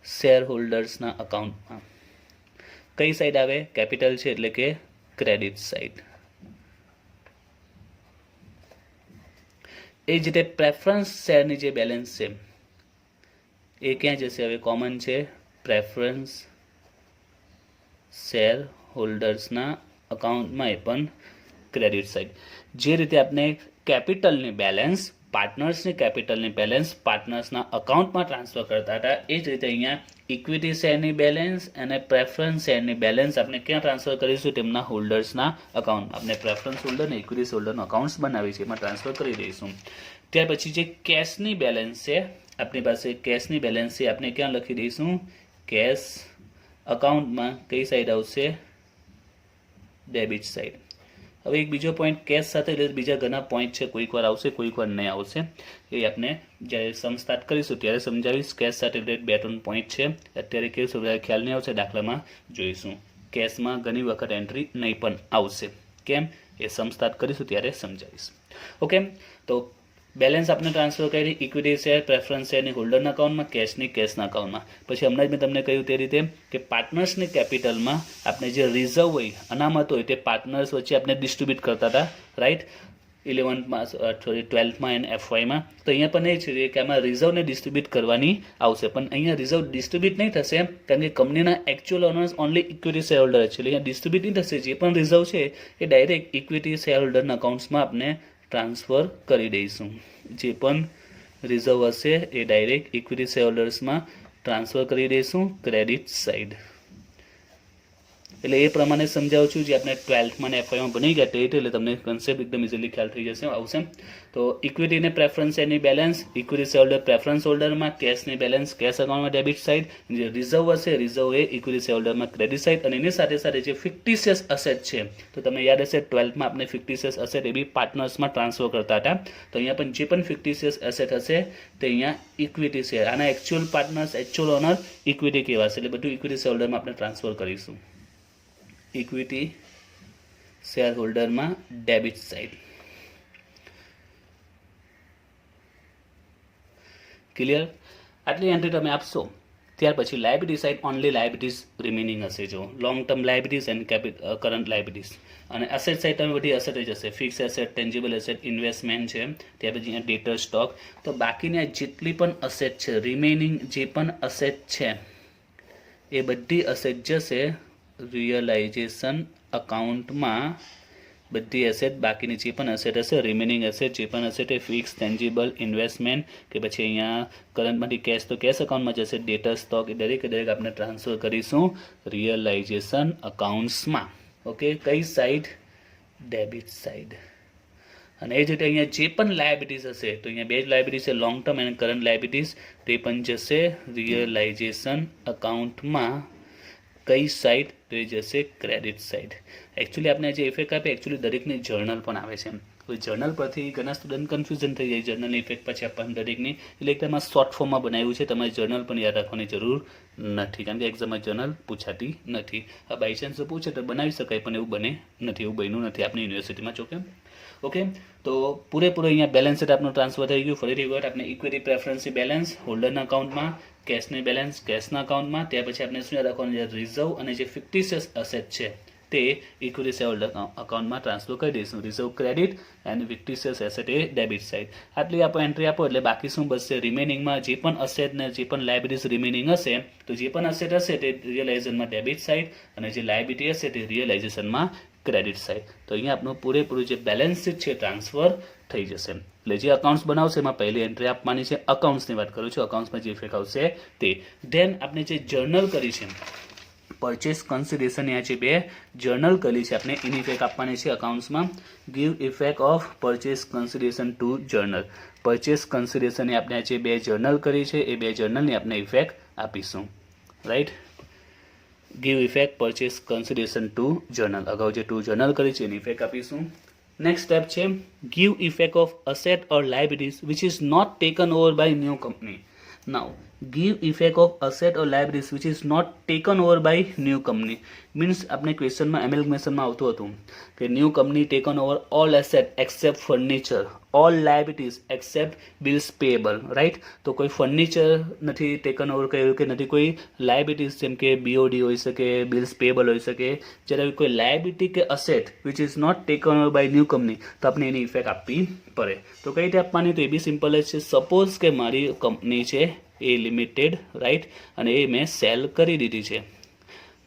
શેર હોલ્ડર્સના અકાઉન્ટમાં. કઈ સાઈડ આવે? કેપિટલ છે એટલે કે ક્રેડિટ સાઈડ. એ જ રીતે પ્રેફરન્સ શેરની જે બેલેન્સ છે એ ક્યાં જશે? હવે કોમન છે પ્રેફરન્સ શેર હોલ્ડર્સના અકાઉન્ટમાં, એ પણ ક્રેડિટ સાઇડ. જે રીતે આપણે કેપિટલની બેલેન્સ, પાર્ટનર્સની કેપિટલની બેલેન્સ પાર્ટનર્સના અકાઉન્ટમાં ટ્રાન્સફર કરતા હતા, એ જ રીતે અહીંયા ઇક્વિટી શેરની બેલેન્સ અને પ્રેફરન્સ શેરની બેલેન્સ આપણે ક્યાં ટ્રાન્સફર કરીશું? તેમના હોલ્ડર્સના અકાઉન્ટમાં. આપણે પ્રેફરન્સ હોલ્ડર અને ઇક્વિટી હોલ્ડરનો અકાઉન્ટ્સ બનાવી છે, એમાં ટ્રાન્સફર કરી દઈશું. ત્યાર પછી જે કેશની બેલેન્સ છે, આપણી પાસે કેશની બેલેન્સ છે, આપણે ક્યાં લખી દઈશું? કેશ અકાઉન્ટમાં. કઈ સાઈડ આવશે? Debit side. હવે એક બીજો પોઈન્ટ, કેશ સાથે બીજા ઘણા પોઈન્ટ છે, કોઈક વાર આવશે કોઈક વાર નહીં આવશે, એ આપણે જ્યારે સમ સ્ટાર્ટ કરીશું ત્યારે સમજાવીશ. કેશ સાથે રિલેટેડ 2-3 પોઈન્ટ છે, અત્યારે કેવું ખ્યાલ નહીં આવશે, દાખલામાં જોઈશું. કેશમાં ઘણી વખત એન્ટ્રી નહીં પણ આવશે. કેમ? એ સમ સ્ટાર્ટ કરીશું ત્યારે સમજાવીશ. ઓકે, તો બેલેન્સ આપણે ટ્રાન્સફર કરી ઇક્વિટી શેર, પ્રેફરન્સ શેરની હોલ્ડરના અકાઉન્ટમાં, કેશની કેશના અકાઉન્ટમાં. પછી હમણાં જ મેં તમને કહ્યું તે રીતે કે પાર્ટનર્સની કેપિટલમાં આપણે જે રિઝર્વ હોય, અનામત હોય, તે પાર્ટનર્સ વચ્ચે આપણે ડિસ્ટ્રીબ્યુટ કરતા હતા, રાઈટ? 12માં એન્ડ FYમાં. તો અહીંયા પણ એ છે કે આમાં રિઝર્વને ડિસ્ટ્રીબ્યુટ કરવાની આવશે, પણ અહીંયા રિઝર્વ ડિસ્ટ્રીબ્યુટ નહીં થશે, કારણ કે કંપનીના actual owners only equity share holder છે, એટલે અહીંયા ડિસ્ટ્રીબ્યુટ નહીં થશે. જે પણ રિઝર્વ છે એ ડાયરેક્ટ ઇક્વિટી શેર હોલ્ડરના અકાઉન્ટ્સમાં આપણે ટ્રાન્સફર કરી દઈશું. જે પણ રિઝર્વ હશે એ ડાયરેક્ટ ઇક્વિટી શેર હોલ્ડર્સમાં ટ્રાન્સફર કરી દઈશું, ક્રેડિટ સાઇડ. એટલે એ પ્રમાણે સમજાવું છું, જે આપણે 12માં અને FYમાં બની ગયા તે એટલે તમને કન્સેપ્ટ એકદમ ઇઝીલી ખ્યાલ થઈ જશે, આવશે. તો ઇક્વિટી અને પ્રેફરન્સ એની balance equity share holder preference હોલ્ડરમાં, કેશની બેલેન્સ કેશ અકાઉન્ટમાં ડેબિટ સાઇડ, જે રિઝર્વ હશે રિઝર્વ એ ઇક્વિટી શેર હોલ્ડરમાં ક્રેડિટ સાઇડ. અને એની સાથે સાથે જે ફિક્ટિશિયસ અસેટ છે, તો તમને યાદ હશે 12માં આપણે ફિક્ટિશિયસ અસેટ એ બી પાર્ટનર્સમાં ટ્રાન્સફર કરતા હતા. તો અહીંયા પણ જે પણ ફિક્ટિશિયસ અસેટ હશે તે અહીંયા ઇક્વિટી શેર, આના actual partners actual owner equity કહેવાશે, એટલે બધું ઇક્વિટી શેર હોલ્ડરમાં આપણે ટ્રાન્સફર કરીશું. ઇક્વિટી શેર હોલ્ડરમાં ડેબિટ સાઇડ. ક્લિયર? આટલી એન્ટ્રી તમે આપશો ત્યાર પછી liability side only liabilities remaining હશે. જો long term liabilities and current liabilities. અને અસેટ સાઇડ તમે બધી અસેટ જ હશે, fix asset, tangible asset, investment છે, ત્યાર પછી અહીંયા ડેટર સ્ટોક. તો બાકીની જેટલી પણ અસેટ છે, રિમેનિંગ જે પણ અસેટ છે એ બધી અસેટ જશે રિયલાઇઝેશન અકાઉન્ટમાં. બધી એસેટ, બાકીની જે પણ એસેટ હશે, રિમેનિંગ એસેટ જે પણ એસેટ એ ફિક્સ, ટેન્જિબલ, ઇન્વેસ્ટમેન્ટ કે પછી અહીંયા કરંટમાંથી કેશ તો કેશ અકાઉન્ટમાં જશે, ડેટા સ્ટોક એ દરેક આપણે ટ્રાન્સફર કરીશું રિયલાઇઝેશન અકાઉન્ટ્સમાં. ઓકે, કઈ સાઈડ? Debit side. અને એ જ રીતે અહીંયા જે પણ લાયબિલિટીઝ હશે, તો અહીંયા બે જ લાયબિલિટીઝ છે, long term and current liabilities, તે પણ જશે રિયલાઇઝેશન અકાઉન્ટમાં. કઈ સાઇડ? તો એ જશે ક્રેડિટ સાઇડ. એકચ્યુઅલી આપણે જે ઇફેક્ટ આપે એકચ્યુઅલી દરેકની જર્નલ પણ આવે છે. કોઈ જર્નલ પરથી ઘણા સ્ટુડન્ટ કન્ફ્યુઝન થઈ જાય, જર્નલની ઇફેક્ટ પછી આપણને દરેકની, એટલે એકદમ શોર્ટ ફોર્મમાં બનાવ્યું છે. તમારે જર્નલ પણ યાદ રાખવાની જરૂર નથી, કારણ કે એક્ઝામમાં જર્નલ પૂછાતી નથી. આ બાય ચાન્સ પૂછે તો બનાવી શકાય, પણ એવું બને નથી, એવું બન્યું નથી આપણી યુનિવર્સિટીમાં. ચોકે ઓકે, તો પૂરેપૂરો અહીંયા બેલેન્સ શીટ આપણું ટ્રાન્સફર થઈ ગયું. ફરીથી વખત આપણે ઇક્વિટી પ્રેફરન્સની બેલેન્સ હોલ્ડરના અકાઉન્ટમાં, કેશની બેલેન્સ કેશના અકાઉન્ટમાં, ત્યાર પછી આપણે શું યાદ રાખવાનું છે? રિઝર્વ અને જે ફિક્ટિશિયસ અસેટ છે તે ઇક્વિટી શેર હોલ્ડર અકાઉન્ટમાં ટ્રાન્સફર કરી દઈશું. Reserve credit and fictitious asset એ ડેબિટ સાઇડ. આટલી આપણે એન્ટ્રી આપો એટલે બાકી શું બચશે? રિમેનિંગમાં જે પણ અસેટ ને જે પણ લાયબિલિટીઝ રિમેનિંગ હશે, તો જે પણ અસેટ હશે તે રિયલાઇઝેશનમાં ડેબિટ સાઇડ, અને જે લાયબિલિટી હશે તે રિયલાઇઝેશનમાં ક્રેડિટ સાઇડ. તો અહીંયા આપણું પૂરેપૂરું જે બેલેન્સ શીટ છે ટ્રાન્સફર થઈ જશે. એટલે જે અકાઉન્ટ્સ બનાવશે એમાં પહેલી એન્ટ્રી આપવાની છે. અકાઉન્ટ્સની વાત કરું છું, અકાઉન્ટ્સમાં જે ઇફેક્ટ આવશે તે. ધેન આપણે જે જર્નલ કરી છે પરચેસ કન્સિડરેશન, આ જે બે જર્નલ કરી છે આપણે, એની ઇફેક્ટ આપવાની છે અકાઉન્ટ્સમાં. Give effect of purchase consideration to journal. Purchase consideration એ આપણે જે બે જર્નલ કરી છે એ બે જર્નલની આપણે ઇફેક્ટ આપીશું, right? Give effect purchase consideration to journal. અગાઉ જે ટુ જર્નલ કરી છે એની ઇફેક્ટ આપીશું. નેક્સ્ટ સ્ટેપ છે give effect of asset or liabilities which is not taken over by new company. Now give effect of asset or liabilities which is not taken over by new company. Means આપણે ક્વેશ્ચનમાં એમેલ્ગમેશનમાં આવતું હતું કે new company taken over all asset accept furniture, all liabilities accept bills payable, right. તો કોઈ furniture નથી taken over કર્યું કે નથી કોઈ લાયબિલિટીઝ જેમ કે BOD હોઈ શકે, બિલ્સ પેએબલ હોઈ શકે. જ્યારે કોઈ લાયબિલિટી કે asset which is not taken over by new company તો આપણે એની ઇફેક્ટ આપવી પડે. તો કઈ રીતે આપવાની? તો એ બી સિમ્પલ જ છે. સપોઝ કે મારી કંપની છે એ લિમિટેડ, રાઈટ, અને એ મેં સેલ કરી દીધી છે.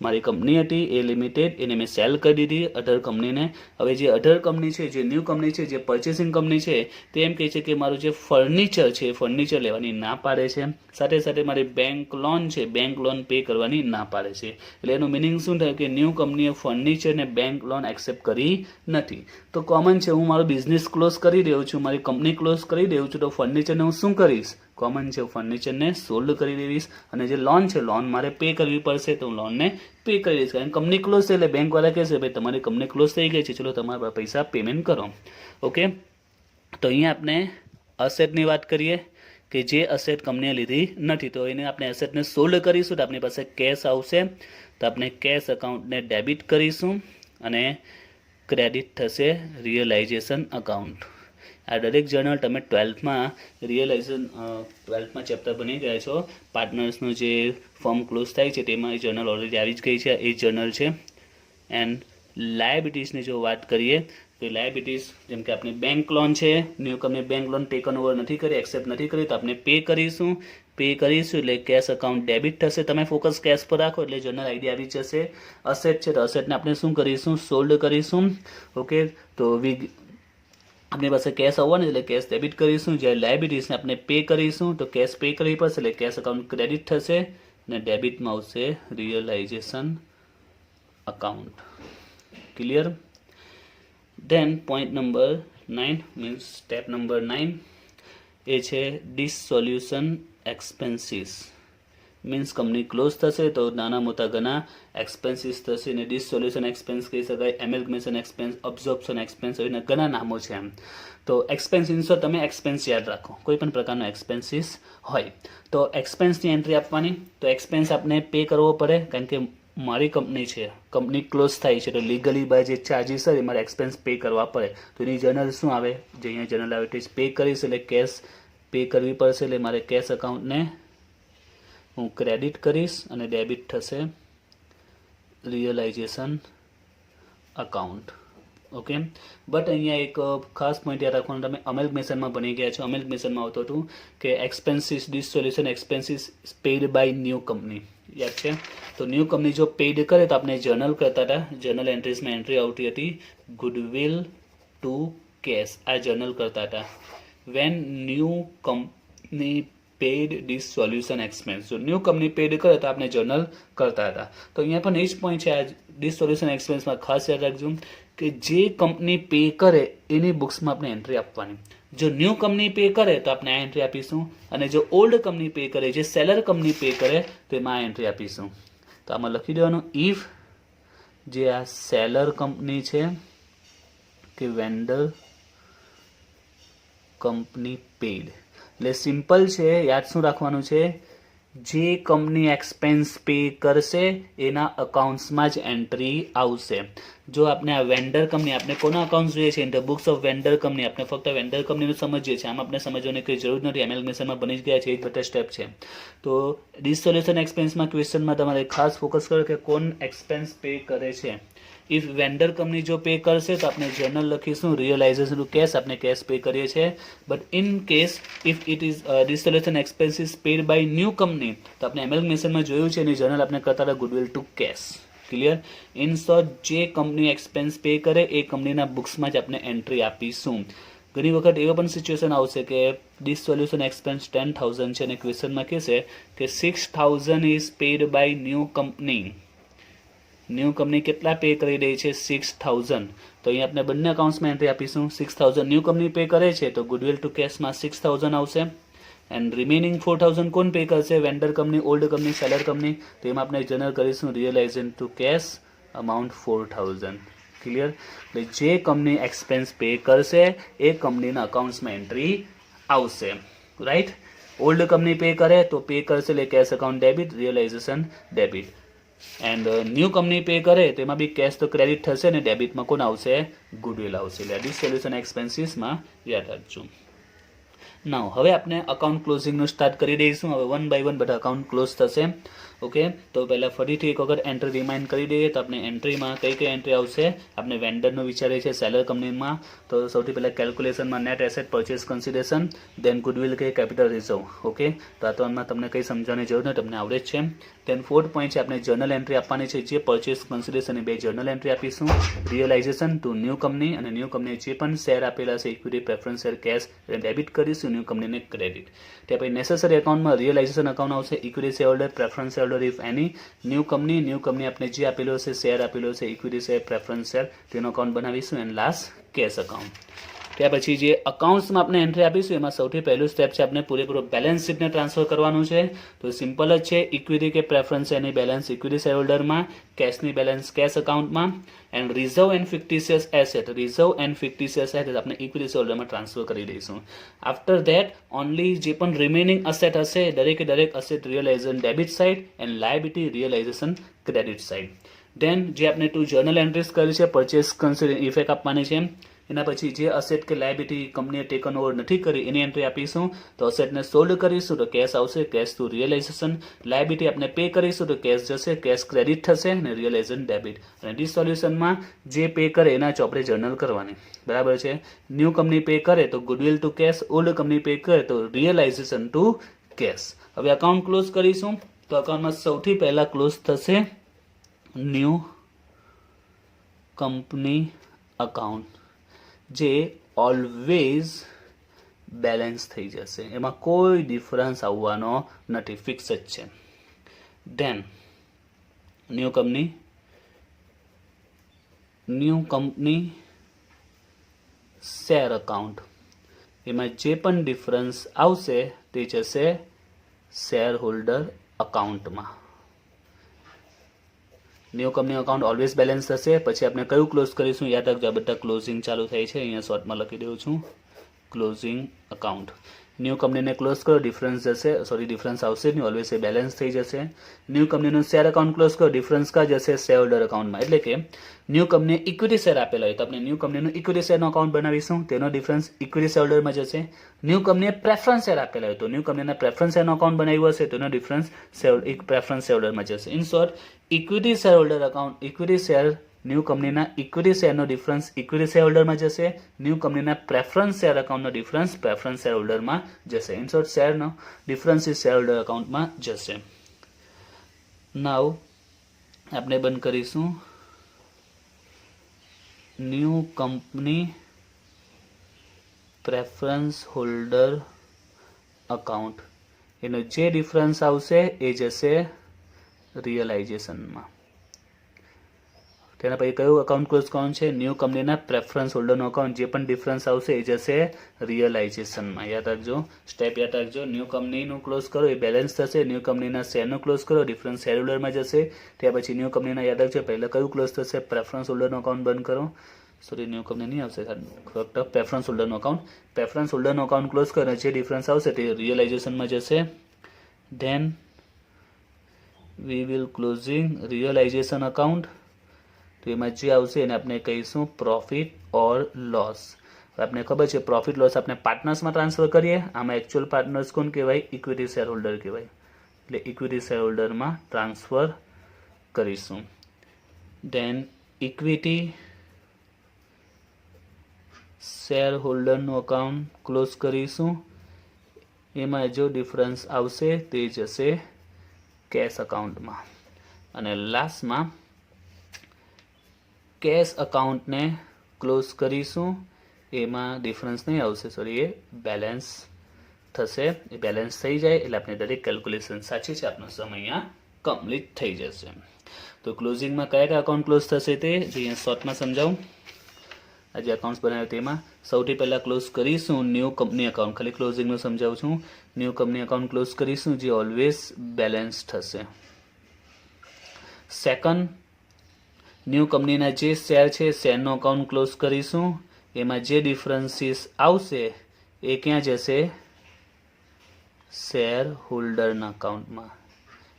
મારી કંપની હતી એ લિમિટેડ, એને મેં સેલ કરી દીધી અધર કંપનીને. હવે જે અધર કંપની છે, જે ન્યૂ કંપની છે, જે પરચેસિંગ કંપની છે, તે એમ કહે છે કે મારું જે ફર્નિચર છે ફર્નિચર લેવાની ના પાડે છે. સાથે સાથે મારી બેંક લોન છે, બેંક લોન પે કરવાની ના પાડે છે. એટલે એનું મિનિંગ શું થાય કે ન્યૂ કંપનીએ ફર્નિચર ને બેંક લોન એક્સેપ્ટ કરી નથી. તો કોમન છે, હું મારો બિઝનેસ ક્લોઝ કરી રહ્યો છું, મારી કંપની ક્લોઝ કરી રહ્યો છું, તો ફર્નિચરને હું શું કરીશ? કોમન છે, ફર્નિચરને સોલ્ડ કરી દેવીશ. અને જે લોન છે, લોન મારે પે કરવી પડશે તો હું લોનને પે કરી દઈશ. કારણ કંપની ક્લોઝ છે એટલે બેંકવાળા કહેશે ભાઈ તમારી કંપની ક્લોઝ થઈ ગઈ છે, ચલો તમારા પૈસા પેમેન્ટ કરો. ઓકે, તો અહીંયા આપણે અસેટની વાત કરીએ કે જે અસેટ કંપનીએ લીધી નથી, તો એને આપણે અસેટને સોલ્ડ કરીશું તો આપણી પાસે કેશ આવશે. તો આપણે કેશ એકાઉન્ટને ડેબિટ કરીશું અને ક્રેડિટ થશે રિયલાઇઝેશન અકાઉન્ટ. આ દરેક જર્નલ તમે 12થમાં રિયલાઇઝેશન 12થમાં ચેપ્ટર બની ગયા છો. પાર્ટનર્સનું જે ફર્મ ક્લોઝ થાય છે તેમાં એ જર્નલ ઓલરેડી આવી જ ગઈ છે. એ જર્નલ છે. એન્ડ લાયબિલિટીઝની જો વાત કરીએ તો લાયબિલિટીઝ જેમ કે આપણી બેંક લોન છે, new company bank loan taken over નથી કરી, એક્સેપ્ટ નથી કરી, તો આપણે પે કરીશું. પે કરીશું એટલે કેશ એકાઉન્ટ ડેબિટ થશે. તમે ફોકસ કેશ પર રાખો એટલે જર્નલ આઈડી આવી જશે. અસેટ છે તો અસેટને આપણે શું કરીશું? સોલ્ડ કરીશું. ઓકે, તો આપણી પાસે કેશ આવવાનું એટલે કેશ ડેબિટ કરીશું. જ્યારે લાયબિલિટીઝને આપણે પે કરીશું તો કેશ પે કરવી પડશે એટલે કેશ એકાઉન્ટ ક્રેડિટ થશે અને ડેબિટમાં આવશે realisation account. Clear? Then point number 9 means step number 9 એ છે dissolution expenses. Means company close થશે તો નાના મોટા ઘણા એક્સપેન્સીસ થશે ને ડિસોલ્યુશન એક્સપેન્સ કહી શકાય, એમેલ્ગમેશન એક્સપેન્સ, અબ્ઝોર્પ્શન એક્સપેન્સ, એના ઘણા નામો છે એમ. તો એક્સપેન્સ ઇન્સો તમે એક્સપેન્સ યાદ રાખો, કોઈ પણ પ્રકારનો એક્સપેન્સીસ હોય તો એક્સપેન્સની એન્ટ્રી આપવાની. તો એક્સપેન્સ આપણે પે કરવો પડે કારણ કે મારી કંપની છે, કંપની ક્લોઝ થાય છે તો લીગલી બાય જે ચાર્જીસ હોય મારે એક્સપેન્સ પે કરવા પડે. તો એની જર્નલ શું આવે? જે અહીંયા જર્નલ આવે તે પે કરીશ એટલે કેશ પે કરવી પડશે એટલે મારે કેશ એકાઉન્ટને હું ક્રેડિટ કરીશ અને ડેબિટ થશે રિયલાઇઝેશન અકાઉન્ટ. ઓકે, બટ અહીંયા એક ખાસ પોઈન્ટ યાદ રાખવાનું, તમે અમેલ્ગમેશનમાં બની ગયા છો. અમેલ્ગમેશનમાં આવતું હતું કે expenses dissolution expenses paid by new company, યાદ છે? તો ન્યૂ કંપની જો પેઇડ કરે તો આપણે જર્નલ કરતા હતા, જર્નલ એન્ટ્રીઝમાં એન્ટ્રી આવતી હતી ગુડવિલ ટુ કેશ, આ જર્નલ કરતા હતા. When new company paid dissolution expense, જો ન્યૂ કંપની પેઇડ કરે તો આપણે જર્નલ કરતા હતા. તો અહીંયા પણ એ જ પોઈન્ટ છે. આ ડિસોલ્યુશન એક્સપેન્સમાં ખાસ યાદ રાખજો કે જે કંપની પે કરે એની બુક્સમાં આપણે એન્ટ્રી આપવાની. જો ન્યૂ કંપની પે કરે તો આપણે આ એન્ટ્રી આપીશું અને જો ઓલ્ડ કંપની પે કરે, જે સેલર કંપની પે કરે તો એમાં આ એન્ટ્રી આપીશું. તો આમાં લખી દેવાનું ઇફ જે આ સેલર કંપની છે કે વેન્ડર કંપની પેઇડ, એટલે સિમ્પલ છે, યાદ શું રાખવાનું છે? જે કંપની એક્સપેન્સ પે કરશે એના અકાઉન્ટ્સમાં જ એન્ટ્રી આવશે. જો આપણે આ વેન્ડર કંપની, આપણે કોના અકાઉન્ટ જોઈએ છે? In the books of vendor company. આપણે ફક્ત વેન્ડર કંપનીનું સમજીએ છીએ, આમ આપણે સમજવાની કોઈ જરૂર નથી. એમેલ્ગમેશનમાં બની જ ગયા છે, એ જ બધા સ્ટેપ છે. તો ડિસોલ્યુશન એક્સપેન્સમાં ક્વેશ્ચનમાં તમારે ખાસ ફોકસ કરો કે કોણ એક્સપેન્સ પે કરે છે. ઇફ વેન્ડર કંપની જો પે કરશે તો આપણે જર્નલ લખીશું રિયલાઇઝેશન કેશ, આપણે કેશ પે કરીએ છીએ. But in case if it is dissolution expenses paid by new company તો આપણે એમેલ્ગમેશનમાં જોયું છે એની જર્નલ આપણે કરતા હતા goodwill to cash. Clear? In short, જે કંપની એક્સપેન્સ પે કરે એ કંપનીના બુક્સમાં જ આપણે એન્ટ્રી આપીશું. ઘણી વખત એવા પણ સિચ્યુએશન આવશે કે ડિસોલ્યુશન એક્સપેન્સ 10,000 છે અને ક્વેશ્ચનમાં કહેશે કે 6,000 is paid by new company. New company કેટલા પે કરી રહી છે? 6,000. તો અહીંયા આપણે બંને અકાઉન્ટ્સમાં એન્ટ્રી આપીશું. 6,000 ન્યૂ કંપની પે કરે છે તો ગુડવિલ ટુ કેશમાં 6,000 આવશે એન્ડ રિમેનિંગ 4,000 કોણ પે કરશે? Vendor company, old company, seller company. તો એમાં આપણે જનરલ કરીશું realisation to cash amount 4,000. Clear? એટલે જે કંપની એક્સપેન્સ પે કરશે એ કંપનીના અકાઉન્ટ્સમાં એન્ટ્રી આવશે. રાઈટ? ઓલ્ડ કંપની પે કરે તો પે કરશે એટલે cash account debit, realisation debit. And new company pay કરે તેમાં બી કેશ તો ક્રેડિટ થશે ને ડેબિટમાં કોણ આવશે? ગુડવિલ આવશે. એટલે આ સોલ્યુશન એક્સપેન્સીસમાં યાદ રાખજો. નાવ હવે આપણે અકાઉન્ટ ક્લોઝિંગનું સ્ટાર્ટ કરી દઈશું. હવે વન બાય વન બધા અકાઉન્ટ ક્લોઝ થશે. ઓકે, તો પહેલાં ફરીથી એક વખત એન્ટ્રી રિમાઇન્ડ કરી દઈએ. તો આપણે એન્ટ્રીમાં કઈ એન્ટ્રી આવશે? આપણે વેન્ડરનું વિચારીએ છીએ સેલર કંપનીમાં. તો સૌથી પહેલાં કેલ્ક્યુલેશનમાં નેટ એસેટ પરચેસ કન્સિડરેશન, દેન ગુડવિલ કે કેપિટલ રિઝર્વ. ઓકે, તો આ તો આમાં તમને કંઈ સમજાવવાની જરૂર નથી, તમને આવડે જ છે. દેન 4th પોઈન્ટ છે આપણે જર્નલ એન્ટ્રી આપવાની છે. જે પરચેસ કન્સિડરેશનની 2 જર્નલ એન્ટ્રી આપીશું. રિયલાઇઝેશન ટુ ન્યૂ કંપની, અને ન્યૂ કંપની જે પણ શેર આપેલા છે ઇક્વિટી પ્રેફરન્સ શેર કેશ એને ડેબિટ કરીશું, ન્યૂ કંપનીને ક્રેડિટ. ત્યાં પછી નેસેસરી એકાઉન્ટમાં રિયલાઇઝેશન અકાઉન્ટ આવશે, equity share holder, preference share holder if any, new company આપણે જે આપેલો છે શેર આપેલો છે ઇક્વિટી શેર પ્રેફરન્સ શેર તેનો અકાઉન્ટ બનાવીશું. And last cash account. ત્યાર પછી જે અકાઉન્ટ્સમાં આપણે એન્ટ્રી આપીશું એમાં સૌથી પહેલું સ્ટેપ છે આપણે પૂરેપૂરો બેલેન્સ શીટને ટ્રાન્સફર કરવાનું છે. તો સિમ્પલ જ છે, ઇક્વિટી કે પ્રેફરન્સ એની બેલેન્સ ઇક્વિટી શેર હોલ્ડરમાં, કેશની બેલેન્સ કેશ અકાઉન્ટમાં, and reserve and fictitious asset આપણે ઇક્વિટી શેર હોલ્ડરમાં ટ્રાન્સફર કરી દઈશું. આફ્ટર ધેટ ઓનલી જે પણ રિમેનિંગ અસેટ હશે દરેકે દરેક asset realisation debit side and liability realisation credit side. Then જે આપણે 2 જર્નલ એન્ટ્રીઝ કરી છે પરચેસ કન્સિડર ઇફેક્ટ આપવાની છે. એના પછી જે અસેટ કે લાયબિલિટી કંપનીએ ટેકન ઓવર નથી કરી એની એન્ટ્રી આપીશું. તો અસેટને સોલ્ડ કરીશું તો કેશ આવશે, કેશ ટુ રિયલાઇઝેશન. લાયબિલિટી આપણે પે કરીશું તો કેશ જશે, કેશ ક્રેડિટ થશે અને રિયલાઇઝેશન ડેબિટ. અને ડી સોલ્યુશનમાં જે પે કરે એના જ આપણે જર્નલ કરવાની. બરાબર છે. ન્યૂ કંપની પે કરે તો goodwill to cash, old company pay કરે તો રિયલાઇઝેશન ટુ કેશ. હવે અકાઉન્ટ ક્લોઝ કરીશું. તો અકાઉન્ટમાં સૌથી પહેલા ક્લોઝ થશે ન્યૂ કંપની અકાઉન્ટ, જે ઓલવેઝ બેલેન્સ થઈ જશે, એમાં કોઈ ડિફરન્સ આવવાનો નથી, ફિક્સ જ છે. Then new company share account, એમાં જે પણ ડિફરન્સ આવશે તે જશે શેર હોલ્ડર અકાઉન્ટમાં. New company account always balance થશે. પછી આપણે કયું ક્લોઝ કરીશું યાદ રાખજો, આ બધા ક્લોઝિંગ ચાલુ થાય છે, અહીંયા શોર્ટમાં લખી દઉં છું ક્લોઝિંગ અકાઉન્ટ. ન્યૂ કંપનીને ક્લોઝ કરો, ડિફરન્સ આવશે નહીં, ઓલવેઝ એ બેલેન્સ થઈ જશે. ન્યૂ કંપનીનું શેર અકાઉન્ટ ક્લોઝ કરો, ડિફરન્સ કા જશે શેર હોલ્ડર અકાઉન્ટમાં. એટલે કે ન્યૂ કંપની ઇક્વિટી શેર આપેલા હોય તો આપણે ન્યૂ કંપનીનું ઇક્વિટી શેરનો અકાઉન્ટ બનાવીશું, તેનો ડિફરન્સ ઇક્વિટી શેર હોલ્ડરમાં જશે. ન્યૂ કંપનીએ પ્રેફરન્સ શેર આપેલા હોય તો ન્યૂ કંપનીના પ્રેફરન્સ શેરનો અકાઉન્ટ બનાવ્યું હશે તેનો ડિફરન્સ પ્રેફરન્સ શેર હોલ્ડરમાં જશે. In short, equity share holder account, equity share new કંપનીના ઇક્વિટી શેરનો ડિફરન્સ ઇક્વિટી શેર હોલ્ડરમાં જશે, ન્યૂ કંપનીના પ્રેફરન્સ શેર અકાઉન્ટનો ડિફરન્સ પ્રેફરન્સ શેર હોલ્ડરમાં જશે. ઇન શોર્ટ, શેરનો ડિફરન્સ શેર હોલ્ડર અકાઉન્ટમાં જશે. નાવ આપણે બંધ કરીશું new company preference holder account, એનો જે ડિફરન્સ આવશે એ જશે રિયલાઇઝેશનમાં. તેના પછી કયું અકાઉન્ટ ક્લોઝ કરવાનું છે? ન્યૂ કંપનીના પ્રેફરન્સ હોલ્ડરનો અકાઉન્ટ, જે પણ ડિફરન્સ આવશે એ જશે રિયલાઇઝેશનમાં. યાદ રાખજો, સ્ટેપ યાદ રાખજો. ન્યૂ કંપનીનું ક્લોઝ કરો એ બેલેન્સ થશે, ન્યૂ કંપનીના શેરનું ક્લોઝ કરો ડિફરન્સ શેર હોલ્ડરમાં જશે. ત્યાર પછી ન્યૂ કંપનીના યાદ રાખજો પહેલાં કયું ક્લોઝ થશે? પ્રેફરન્સ હોલ્ડરનો અકાઉન્ટ બંધ કરો. સોરી, ન્યૂ કંપની નહીં આવશે, ફક્ત પ્રેફરન્સ હોલ્ડરનો અકાઉન્ટ. પ્રેફરન્સ હોલ્ડરનો અકાઉન્ટ ક્લોઝ કરો, જે ડિફરન્સ આવશે તે રિયલાઇઝેશનમાં જશે. Then we will closing realisation account. તો એમાં જે આવશે એને આપણે કહીશું પ્રોફિટ ઓર લોસ. આપણે ખબર છે પ્રોફિટ લોસ આપણે પાર્ટનર્સમાં ટ્રાન્સફર કરીએ, આમાં એકચ્યુઅલ પાર્ટનર્સ કોણ કહેવાય? ઇક્વિટી શેર હોલ્ડર કહેવાય. એટલે ઇક્વિટી શેર હોલ્ડરમાં ટ્રાન્સફર કરીશું. ધેન ઇક્વિટી શેર હોલ્ડરનું અકાઉન્ટ ક્લોઝ કરીશું. એમાં જો ડિફરન્સ આવશે તે જશે કેશ અકાઉન્ટમાં. અને લાસ્ટમાં કેશ અકાઉન્ટને ક્લોઝ કરીશું. એમાં ડિફરન્સ નહીં આવશે, સોરી, એ બેલેન્સ થશે. એ બેલેન્સ થઈ જાય એટલે આપણે દરેક કેલ્ક્યુલેશન સાચી છે, આપનો સમય અહીંયા કમ્પ્લીટ થઈ જશે. તો ક્લોઝિંગમાં કયા કયા અકાઉન્ટ ક્લોઝ થશે તે જે અહીંયા શોર્ટમાં સમજાવું. આ જે અકાઉન્ટ્સ બનાવ્યા તેમાં સૌથી પહેલાં ક્લોઝ કરીશું ન્યૂ કંપની અકાઉન્ટ. ખાલી ક્લોઝિંગમાં સમજાવું છું. ન્યૂ કંપની અકાઉન્ટ ક્લોઝ કરીશું જે ઓલવેઝ બેલેન્સ થશે. સેકન્ડ, ન્યૂ કંપનીના જે શેર છે શેરનો અકાઉન્ટ ક્લોઝ કરીશું. એમાં જે ડિફરન્સીસ આવશે એ ક્યાં જશે? શેર હોલ્ડરના અકાઉન્ટમાં.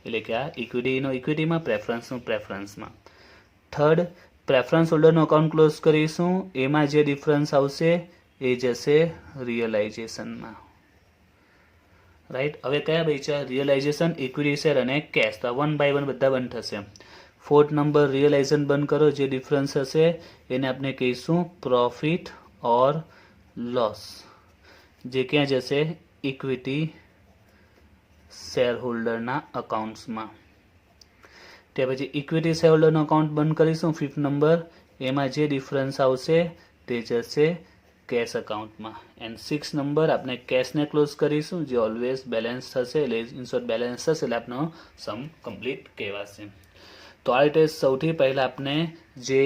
એટલે કે આ ઇક્વિટીનો ઇક્વિટીમાં, પ્રેફરન્સનું પ્રેફરન્સમાં. થર્ડ, પ્રેફરન્સ હોલ્ડરનું અકાઉન્ટ ક્લોઝ કરીશું, એમાં જે ડિફરન્સ આવશે એ જશે રિયલાઇઝેશનમાં. રાઈટ. હવે કયા બચ્યા? રિયલાઇઝેશન, ઇક્વિટી શેર અને કેશ. તો 1 by 1 બધા બંધ થશે. ફોર્થ નંબર રિયલાઇઝેશન બંધ કરો, જે ડિફરન્સ હશે એને આપણે કહીશું પ્રોફિટ ઓર લોસ, જે ક્યાં જશે? ઇક્વિટી શેર હોલ્ડરના અકાઉન્ટ્સમાં. ત્યાર પછી ઇક્વિટી શેર હોલ્ડરનો અકાઉન્ટ બંધ કરીશું. ફિફ્થ નંબર, એમાં જે ડિફરન્સ આવશે તે જશે કેશ અકાઉન્ટમાં. એન્ડ 6 નંબર આપણે કેશને ક્લોઝ કરીશું, જે ઓલવેઝ બેલેન્સ થશે, એટલે ઇનશોર્ટ બેલેન્સ થશે એટલે આપણો સમ કમ્પ્લીટ કહેવાશે. તો આ રીતે સૌથી પહેલાં આપણે જે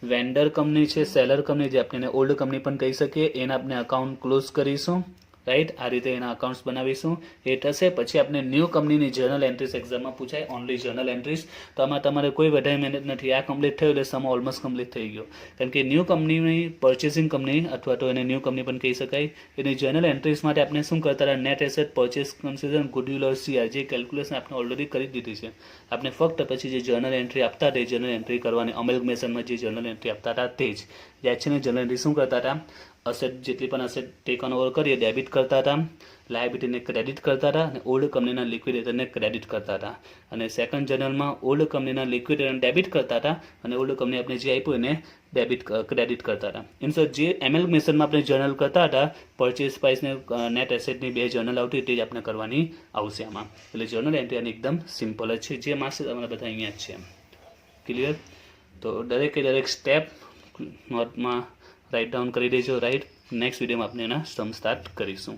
વેન્ડર કંપની છે, સેલર કંપની, જે આપણે ઓલ્ડ કંપની પણ કહી શકીએ, એના આપણે અકાઉન્ટ ક્લોઝ કરીશું. રાઈટ. આ રીતે એના અકાઉન્ટ્સ બનાવીશું. એ થશે પછી આપણે ન્યૂ કંપનીની જર્નલ એન્ટ્રીસ એક્ઝામમાં પૂછાય, ઓનલી જર્નલ એન્ટ્રીસ. તો આમાં તમારે કોઈ વધારે મહેનત નથી. આ કમ્પ્લીટ થયું એટલે સમ ઓલમોસ્ટ કમ્પ્લીટ થઈ ગયો. કારણ કે ન્યૂ કંપનીની પરચેસિંગ કંપની અથવા તો એને ન્યૂ કંપની પણ કહી શકાય, એની જર્નલ એન્ટ્રીસ માટે આપણે શું કરતા હતા? Net asset, purchase consider, goodwill or CR, જે કેલ્ક્યુલેશન આપણે ઓલરેડી કરી દીધી છે. આપણે ફક્ત પછી જે જર્નલ એન્ટ્રી આપતા હતા, જર્નલ એન્ટ્રી કરવાની, અમેલ્ગમેશનમાં જે જર્નલ એન્ટ્રી આપતા હતા તે જ. યાદ છે ને? જર્નલ એન્ટ્રી શું કરતા હતા? અસેટ જેટલી પણ અસેટ ટેકન ઓવર કરીએ ડેબિટ કરતા હતા, લાયબિલિટીને ક્રેડિટ કરતા હતા અને ઓલ્ડ કંપનીના લિક્વિડેટરને ક્રેડિટ કરતા હતા. અને સેકન્ડ જર્નલમાં ઓલ્ડ કંપનીના લિક્વિડેટરને ડેબિટ કરતા હતા અને ઓલ્ડ કંપની આપણે જે આપ્યું એને ક્રેડિટ કરતા હતા. ઇનશોર્ટ જે એમેલ્ગમેશનમાં આપણે જર્નલ કરતા હતા, પરચેસ પ્રાઇસ ને નેટ એસેટની 2 જર્નલ આવતી તે જ આપણે કરવાની આવશે આમાં. એટલે જર્નલ એન્ટ્રી આની એકદમ સિમ્પલ જ છે, જે માર્ક્સ તમારા બધા અહીંયા જ છે. ક્લિયર? તો દરેક સ્ટેપ નોટમાં રાઇટ ડાઉન કરી દેજો. રાઈટ. નેક્સ્ટ વિડીયોમાં આપણે એના સમ સ્ટાર્ટ કરીશું.